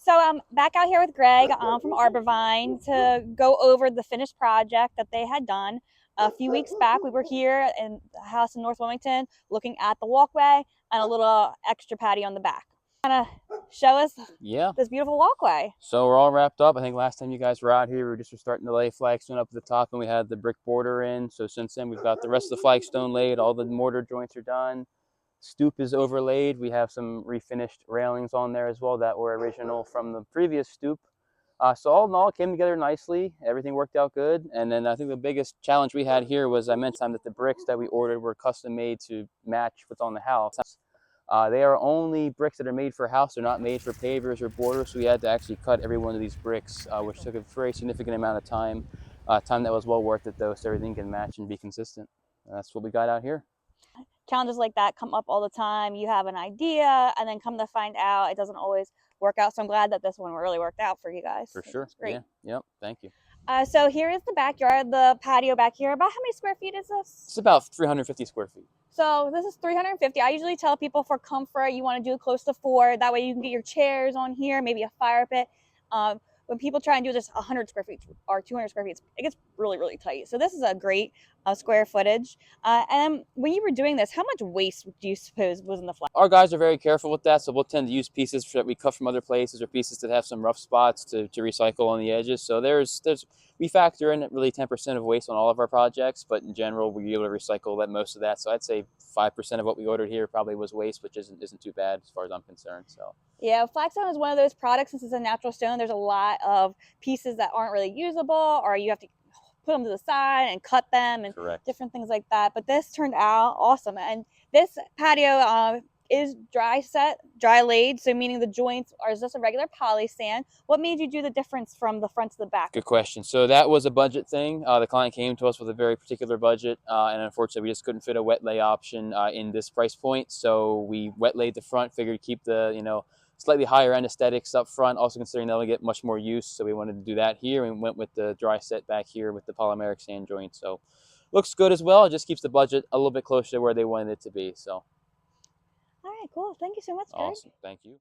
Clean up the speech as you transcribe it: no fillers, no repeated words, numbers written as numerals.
So I'm back out here with Greg from Arborvine to go over the finished project that they had done. A few weeks back, we were here in the house in North Wilmington looking at the walkway and a little extra patio on the back. Kind of show us Yeah, this beautiful walkway. so we're all wrapped up. I think last time you guys were out here, we were just starting to lay flagstone up at the top, and we had the brick border in. So since then, we've got the rest of the flagstone laid. All the mortar joints are done. Stoop is overlaid. We have some refinished railings on there as well that were original from the previous stoop. So all in all, it came together nicely. Everything worked out good. And then I think the biggest challenge we had here was I mentioned that the bricks that we ordered were custom made to match what's on the house. They are only bricks that are made for a house. They're not made for pavers or borders. So we had to actually cut every one of these bricks, which took a very significant amount of time. Time that was well worth it though, so everything can match and be consistent. And that's what we got out here. Challenges like that come up all the time. You have an idea and then come to find out it doesn't always work out. So I'm glad that this one really worked out for you guys. For sure. It's great. Yeah. Yep. Thank you. So here is the backyard, the patio back here. About how many square feet is this? It's about 350 square feet. So this is 350. I usually tell people for comfort, you want to do it close to 4. That way you can get your chairs on here, maybe a fire pit. When people try and do this 100 square feet or 200 square feet, it gets really, really tight. So this is a great square footage. And when you were doing this, how much waste do you suppose was in the flat? Our guys are very careful with that, so we'll tend to use pieces that we cut from other places or pieces that have some rough spots to recycle on the edges. So we factor in really 10% of waste on all of our projects, but in general, we're able to recycle most of that. So I'd say 5% of what we ordered here probably was waste, which isn't too bad as far as I'm concerned. So Yeah, flagstone is one of those products. Since it's a natural stone, there's a lot of pieces that aren't really usable, or you have to put them to the side and cut them and correct. different things like that. But this turned out awesome. And this patio is dry laid, so meaning the joints are just a regular poly sand. What made you do the difference from the front to the back? Good question. So that was a budget thing. The client came to us with a very particular budget, and unfortunately, we just couldn't fit a wet lay option in this price point. So we wet laid the front, figured keep the slightly higher end aesthetics up front, also considering they'll get much more use. So we wanted to do that here, and we went with the dry set back here with the polymeric sand joint. So looks good as well. It just keeps the budget a little bit closer to where they wanted it to be. So All right, cool. Thank you so much, Greg. awesome. Thank you.